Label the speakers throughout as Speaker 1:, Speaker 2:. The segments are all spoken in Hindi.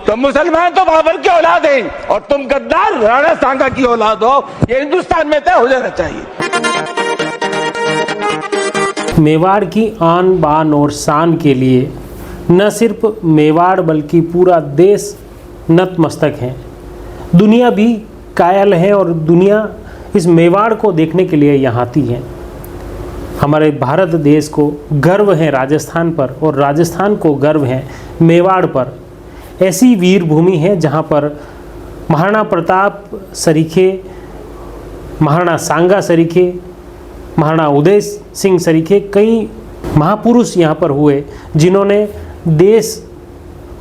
Speaker 1: तो मुसलमान तो बाबर की औलाद हैं और तुम गद्दार राणा सांगा की औलाद हो, ये हिंदुस्तान में तय हो जाना चाहिए।
Speaker 2: मेवाड़ की आन बान और शान के लिए न सिर्फ मेवाड़ बल्कि पूरा देश नतमस्तक है। दुनिया भी कायल है और दुनिया इस मेवाड़ को देखने के लिए यहाँ आती है। हमारे भारत देश को गर्व है राजस्थान पर और राजस्थान को गर्व है मेवाड़ पर। ऐसी वीर भूमि है जहाँ पर महाराणा प्रताप सरीखे, महाराणा सांगा सरीखे, महाराणा उदय सिंह सरीखे, कई महापुरुष यहाँ पर हुए जिन्होंने देश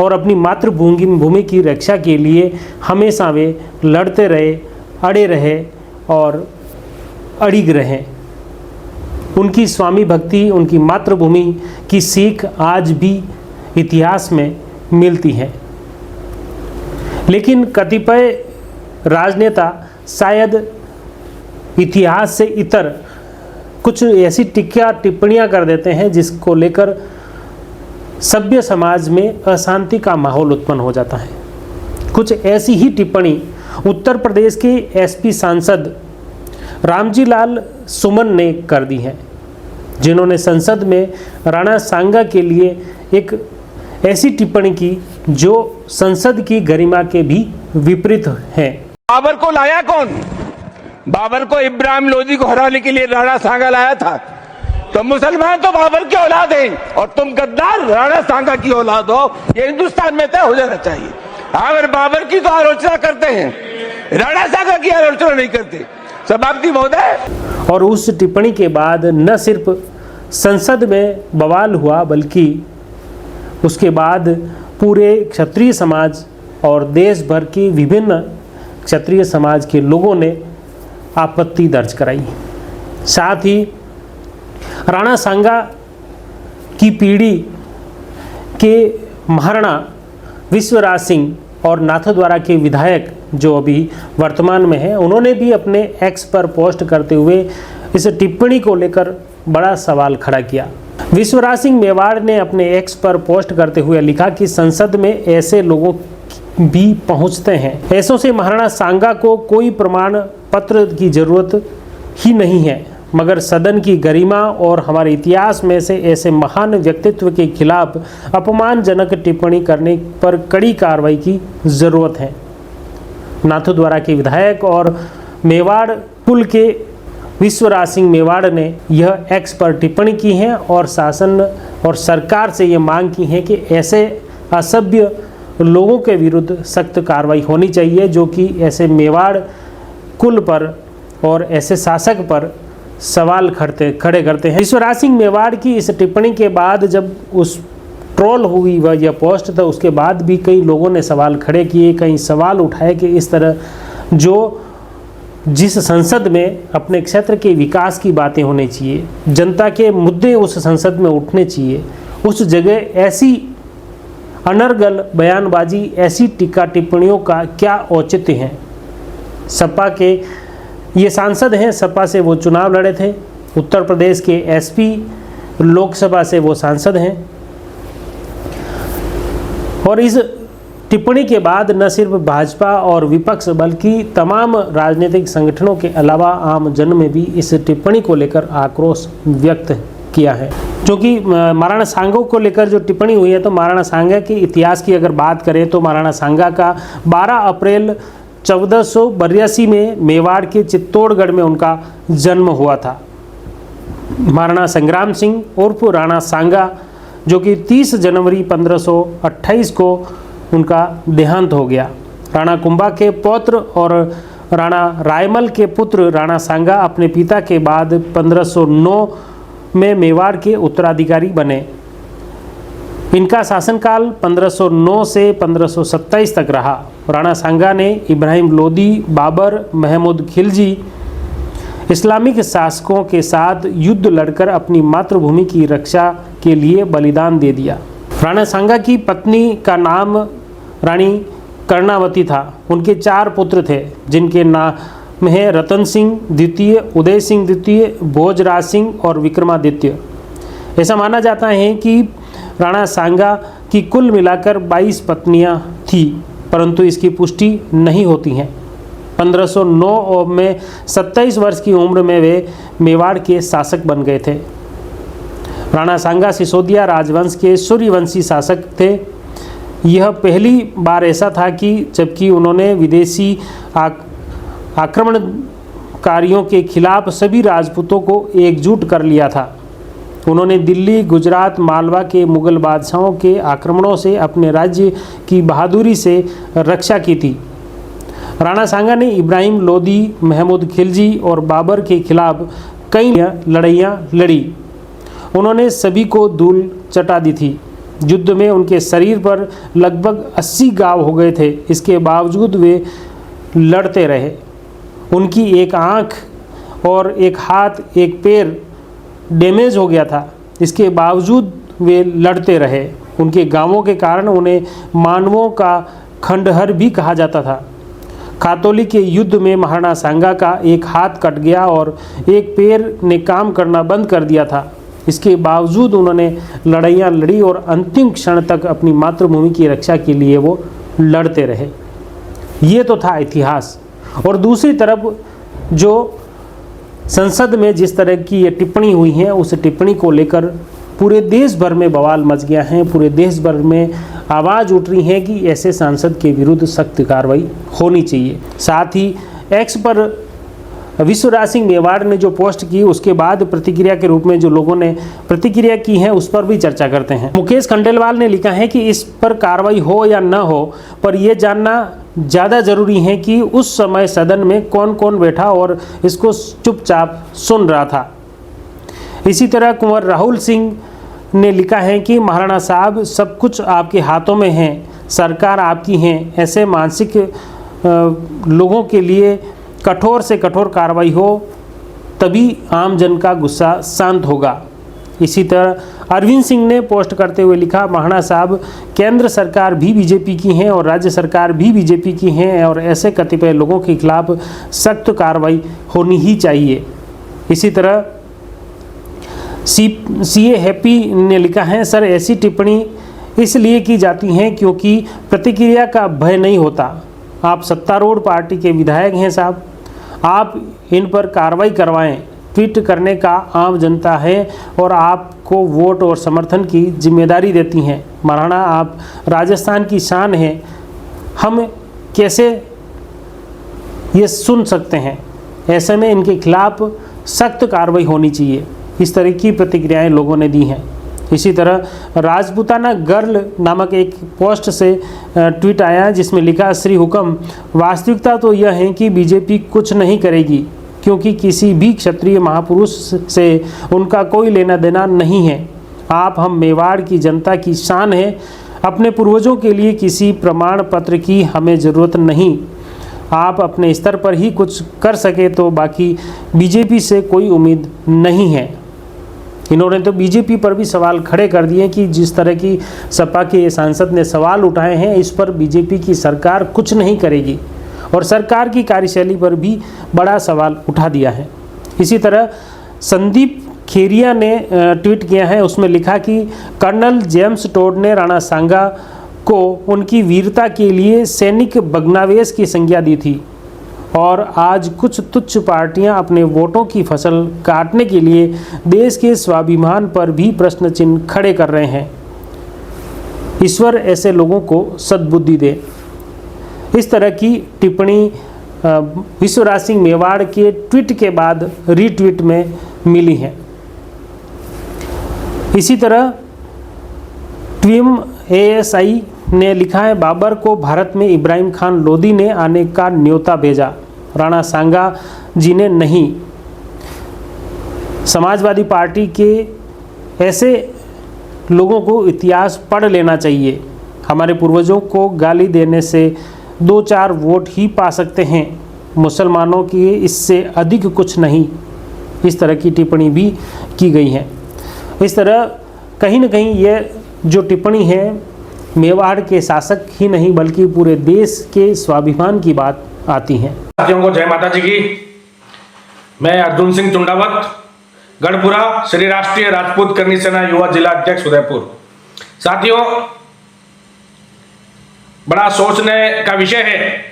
Speaker 2: और अपनी मातृभूमि की रक्षा के लिए हमेशा वे लड़ते रहे, अड़े रहे और अड़िग रहे। उनकी स्वामी भक्ति, उनकी मातृभूमि की सीख आज भी इतिहास में मिलती है। लेकिन कतिपय राजनेता शायद इतिहास से इतर कुछ ऐसी टिप्पणियां कर देते हैं जिसको लेकर सभ्य समाज में अशांति का माहौल उत्पन्न हो जाता है। कुछ ऐसी ही टिप्पणी उत्तर प्रदेश के एसपी सांसद रामजी लाल सुमन ने कर दी है, जिन्होंने संसद में राणा सांगा के लिए एक ऐसी टिप्पणी की जो संसद की गरिमा के भी विपरीत है।
Speaker 1: बाबर को लाया कौन? बाबर को इब्राहिम लोदी को हराने के लिए राणा सांगा लाया था। तो मुसलमान तो बाबर की औलाद हैं और तुम गद्दार राणा सांगा की औलाद हो, ये हिंदुस्तान में तय हो जाना चाहिए। अगर बाबर की तो आलोचना करते हैं, राणा सांगा की आलोचना नहीं करते। समाप्ति महोदय।
Speaker 2: और उस टिप्पणी के बाद न सिर्फ संसद में बवाल हुआ बल्कि उसके बाद पूरे क्षत्रिय समाज और देश भर के विभिन्न क्षत्रिय समाज के लोगों ने आपत्ति दर्ज कराई। साथ ही राणा सांगा की पीढ़ी के महाराणा विश्वराज सिंह और नाथद्वारा के विधायक जो अभी वर्तमान में हैं, उन्होंने भी अपने एक्स पर पोस्ट करते हुए इस टिप्पणी को लेकर बड़ा सवाल खड़ा किया। विश्वराज सिंह मेवाड़ ने अपने एक्स पर पोस्ट करते हुए लिखा कि संसद में ऐसे लोगों भी पहुंचते हैं, ऐसों से महाराणा सांगा को कोई प्रमाण पत्र की जरूरत ही नहीं है, मगर सदन की गरिमा और हमारे इतिहास में से ऐसे महान व्यक्तित्व के खिलाफ अपमानजनक टिप्पणी करने पर कड़ी कार्रवाई की जरूरत है। नाथद्वारा के विधायक और मेवाड़ कुल के विश्वराज सिंह मेवाड़ ने यह एक्स पर टिप्पणी की है और शासन और सरकार से ये मांग की है कि ऐसे असभ्य लोगों के विरुद्ध सख्त कार्रवाई होनी चाहिए जो कि ऐसे मेवाड़ कुल पर और ऐसे शासक पर सवाल खड़े करते हैं। विश्वराज सिंह मेवाड़ की इस टिप्पणी के बाद जब उस ट्रोल हुई वह यह पोस्ट, तो उसके बाद भी कई लोगों ने सवाल खड़े किए, कई सवाल उठाए कि इस तरह जो जिस संसद में अपने क्षेत्र के विकास की बातें होनी चाहिए, जनता के मुद्दे उस संसद में उठने चाहिए, उस जगह ऐसी अनर्गल बयानबाजी, ऐसी टीका टिप्पणियों का क्या औचित्य है। सपा के ये सांसद हैं, सपा से वो चुनाव लड़े थे, उत्तर प्रदेश के एसपी, लोकसभा से वो सांसद हैं। और इस टिप्पणी के बाद न सिर्फ भाजपा और विपक्ष बल्कि तमाम राजनीतिक संगठनों के अलावा आम जन में भी इस टिप्पणी को लेकर आक्रोश व्यक्त किया है। जो कि महाराणा सांगा को लेकर जो टिप्पणी हुई है, तो महाराणा सांगा के इतिहास की अगर बात करें तो महाराणा सांगा का 12 अप्रैल 1482 में मेवाड़ के चित्तौड़गढ़ में उनका जन्म हुआ था। महाराणा संग्राम सिंह उर्फ राणा सांगा जो कि 30 जनवरी 1528 को उनका देहांत हो गया। राणा कुंभा के पौत्र और राणा रायमल के पुत्र राणा सांगा अपने पिता के बाद 1509 में मेवाड़ के उत्तराधिकारी बने। इनका शासनकाल 1509 से 1527 तक रहा। राणा सांगा ने इब्राहिम लोदी, बाबर, महमूद खिलजी इस्लामिक शासकों के साथ युद्ध लड़कर अपनी मातृभूमि की रक्षा के लिए बलिदान दे दिया। राणा सांगा की पत्नी का नाम रानी कर्णावती था। उनके 4 पुत्र थे जिनके नाम है रतन सिंह द्वितीय, उदय सिंह द्वितीय, भोजराज सिंह और विक्रमादित्य। ऐसा माना जाता है कि राणा सांगा कि कुल मिलाकर 22 पत्नियां थी, परंतु इसकी पुष्टि नहीं होती हैं। 1509 में 27 वर्ष की उम्र में वे मेवाड़ के शासक बन गए थे। राणा सांगा सिसोदिया राजवंश के सूर्यवंशी शासक थे। यह पहली बार ऐसा था कि जबकि उन्होंने विदेशी आक्रमणकारियों के खिलाफ सभी राजपूतों को एकजुट कर लिया था। उन्होंने दिल्ली, गुजरात, मालवा के मुगल बादशाहों के आक्रमणों से अपने राज्य की बहादुरी से रक्षा की थी। राणा सांगा ने इब्राहिम लोदी, महमूद खिलजी और बाबर के खिलाफ कई लड़ाइयाँ लड़ी। उन्होंने सभी को धूल चटा दी थी। युद्ध में उनके शरीर पर लगभग 80 घाव हो गए थे। इसके बावजूद वे लड़ते रहे। उनकी एक आँख और एक हाथ, एक पैर डैमेज हो गया था। इसके बावजूद वे लड़ते रहे। उनके गांवों के कारण उन्हें मानवों का खंडहर भी कहा जाता था। खातौली के युद्ध में महाराणा सांगा का एक हाथ कट गया और एक पैर ने काम करना बंद कर दिया था। इसके बावजूद उन्होंने लड़ाइयाँ लड़ी और अंतिम क्षण तक अपनी मातृभूमि की रक्षा के लिए वो लड़ते रहे। ये तो था इतिहास। और दूसरी तरफ जो संसद में जिस तरह की ये टिप्पणी हुई है, उस टिप्पणी को लेकर पूरे देश भर में बवाल मच गया है। पूरे देश भर में आवाज़ उठ रही है कि ऐसे सांसद के विरुद्ध सख्त कार्रवाई होनी चाहिए। साथ ही एक्स पर विश्वराज सिंह मेवाड़ ने जो पोस्ट की, उसके बाद प्रतिक्रिया के रूप में जो लोगों ने प्रतिक्रिया की है उस पर भी चर्चा करते हैं। मुकेश खंडेलवाल ने लिखा है कि इस पर कार्रवाई हो या न हो, पर यह जानना ज़्यादा ज़रूरी है कि उस समय सदन में कौन कौन बैठा और इसको चुपचाप सुन रहा था। इसी तरह कुंवर राहुल सिंह ने लिखा है कि महाराणा साहब, सब कुछ आपके हाथों में है, सरकार आपकी है। ऐसे मानसिक लोगों के लिए कठोर से कठोर कार्रवाई हो, तभी आम जन का गुस्सा शांत होगा। इसी तरह अरविंद सिंह ने पोस्ट करते हुए लिखा, महाराणा साहब, केंद्र सरकार भी बीजेपी की है और राज्य सरकार भी बीजेपी की है और ऐसे कतिपय लोगों के खिलाफ सख्त कार्रवाई होनी ही चाहिए। इसी तरह सीए हैप्पी ने लिखा है, सर, ऐसी टिप्पणी इसलिए की जाती हैं क्योंकि प्रतिक्रिया का भय नहीं होता। आप सत्तारूढ़ पार्टी के विधायक हैं साहब, आप इन पर कार्रवाई करवाएं। ट्वीट करने का आम जनता है और आपको वोट और समर्थन की जिम्मेदारी देती हैं। महाराणा, आप राजस्थान की शान हैं, हम कैसे ये सुन सकते हैं? ऐसे में इनके खिलाफ सख्त कार्रवाई होनी चाहिए। इस तरह की प्रतिक्रियाएं लोगों ने दी हैं। इसी तरह राजपूताना गर्ल नामक एक पोस्ट से ट्वीट आया जिसमें लिखा, श्री हुकम, वास्तविकता तो यह है कि बीजेपी कुछ नहीं करेगी क्योंकि किसी भी क्षत्रिय महापुरुष से उनका कोई लेना देना नहीं है। आप हम मेवाड़ की जनता की शान है। अपने पूर्वजों के लिए किसी प्रमाण पत्र की हमें ज़रूरत नहीं। आप अपने स्तर पर ही कुछ कर सके तो बाकी बीजेपी से कोई उम्मीद नहीं है। इन्होंने तो बीजेपी पर भी सवाल खड़े कर दिए कि जिस तरह की सपा के सांसद ने सवाल उठाए हैं, इस पर बीजेपी की सरकार कुछ नहीं करेगी और सरकार की कार्यशैली पर भी बड़ा सवाल उठा दिया है। इसी तरह संदीप खेरिया ने ट्वीट किया है, उसमें लिखा कि कर्नल जेम्स टोड ने राणा सांगा को उनकी वीरता के लिए सैनिक भग्नावेश की संज्ञा दी थी और आज कुछ तुच्छ पार्टियां अपने वोटों की फसल काटने के लिए देश के स्वाभिमान पर भी प्रश्न चिन्ह खड़े कर रहे हैं। ईश्वर ऐसे लोगों को सद्बुद्धि दे। इस तरह की टिप्पणी विश्वराज सिंह मेवाड़ के ट्वीट के बाद रीट्वीट में मिली है। इसी तरह ट्वीम ASI ने लिखा है, बाबर को भारत में इब्राहिम खान लोदी ने आने का न्योता भेजा, राणा सांगा जी ने नहीं। समाजवादी पार्टी के ऐसे लोगों को इतिहास पढ़ लेना चाहिए। हमारे पूर्वजों को गाली देने से 2-4 वोट ही पा सकते हैं, मुसलमानों की इससे अधिक कुछ नहीं। इस तरह की टिप्पणी भी की गई है। इस तरह कहीं न कहीं ये जो टिप्पणी है मेवाड़ के शासक ही नहीं बल्कि पूरे देश के स्वाभिमान की बात आती है।
Speaker 3: साथियों को जय माता जी की। मैं अर्जुन सिंह चुंडावत, गढ़पुरा, श्री राष्ट्रीय राजपूत करनी सेना युवा जिला अध्यक्ष उदयपुर। साथियों, बड़ा सोचने का विषय है।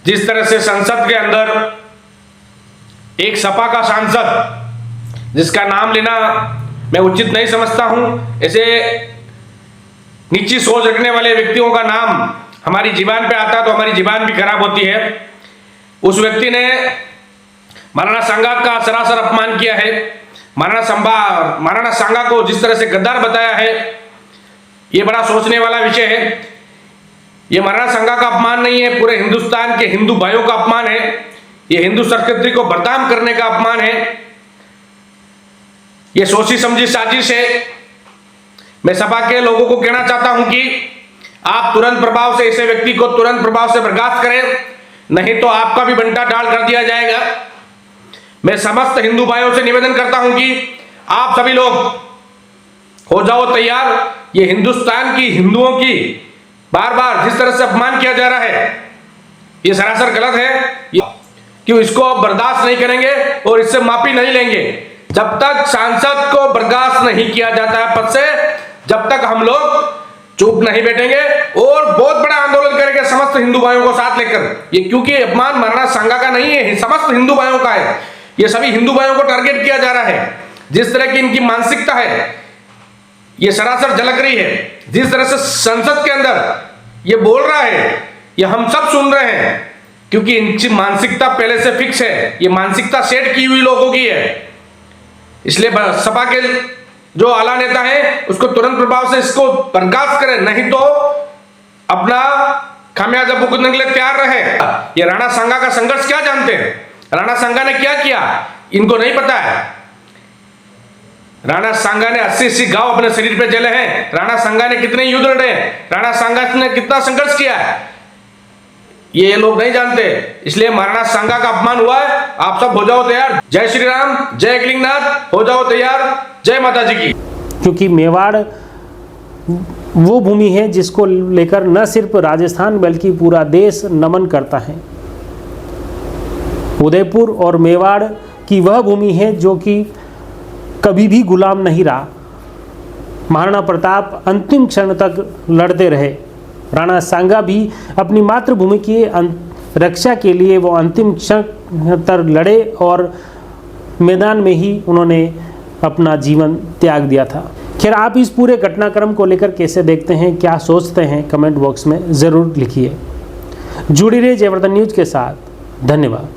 Speaker 3: जिस तरह से संसद के अंदर एक सपा का सांसद, जिसका नाम लेना मैं उचित नहीं समझता हूं, ऐसे नीची सोच रखने वाले व्यक्तियों का नाम हमारी जीवान पे आता तो हमारी जीवान भी खराब होती है। उस व्यक्ति ने महाराणा सांगा का सरासर अपमान किया है। महाराणा सांगा को जिस तरह से गद्दार बताया है, ये बड़ा सोचने वाला विषय है। ये महाराणा सांगा का अपमान नहीं है, पूरे हिंदुस्तान के हिंदू भाइयों का अपमान है। ये हिंदू संस्कृति को बदनाम करने का अपमान है। ये सोची समझी साजिश है। मैं सपा के लोगों को कहना चाहता हूं कि आप तुरंत प्रभाव से ऐसे व्यक्ति को तुरंत प्रभाव से बर्खास्त करें, नहीं तो आपका भी बंटा डाल कर दिया जाएगा। मैं समस्त हिंदू भाइयों से निवेदन करता हूं कि आप सभी लोग हो जाओ तैयार। ये हिंदुस्तान की हिंदुओं की बार बार जिस तरह से अपमान किया जा रहा है, ये सरासर गलत है कि इसको आप बर्दाश्त नहीं करेंगे और इससे माफी नहीं लेंगे। जब तक सांसद को बर्दाश्त नहीं किया जाता है पद से, जब तक हम लोग चुप नहीं बैठेंगे और बहुत बड़ा आंदोलन करेंगे समस्त हिंदू भाइयों को साथ लेकर। ये क्योंकि अपमान महाराणा सांगा का नहीं है, समस्त हिंदू भाइयों का है। ये सभी हिंदू भाइयों को टारगेट किया जा रहा है। जिस तरह की इनकी मानसिकता है, ये सरासर झलक रही है। जिस तरह से संसद के अंदर ये बोल रहा है, ये हम सब सुन रहे हैं, क्योंकि इनकी मानसिकता पहले से फिक्स है। ये मानसिकता सेट की हुई लोगों की है। इसलिए सपा के जो आला नेता है उसको तुरंत प्रभाव से इसको बर्खास्त करें, नहीं तो अपना खामियाजा भुगतने के लिए तैयार रहे। ये राणा सांगा का संघर्ष क्या जानते हैं? राणा सांगा ने क्या किया इनको नहीं पता है। राणा सांगा ने 80 गांव अपने शरीर पे जले हैं। राणा सांगा ने कितने युद्ध लड़े हैं, राणा सांगा ने कितना संघर्ष किया है, ये लोग नहीं जानते। इसलिए महाराणा सांगा का अपमान हुआ है। आप सब हो जाओ तैयार। जय श्री राम, जय एकलिंगनाथ, हो जाओ तैयार। जय माता जी की।
Speaker 2: क्योंकि मेवाड़ वो भूमि है जिसको लेकर न सिर्फ राजस्थान बल्कि पूरा देश नमन करता है। उदयपुर और मेवाड़ की वह भूमि है जो कि कभी भी गुलाम नहीं रहा। महाराणा प्रताप अंतिम क्षण तक लड़ते रहे। राणा सांगा भी अपनी मातृभूमि की रक्षा के लिए वो अंतिम क्षण तक लड़े और मैदान में ही उन्होंने अपना जीवन त्याग दिया था। खैर, आप इस पूरे घटनाक्रम को लेकर कैसे देखते हैं, क्या सोचते हैं, कमेंट बॉक्स में ज़रूर लिखिए। जुड़ी रहिए जयवर्धन न्यूज़ के साथ। धन्यवाद।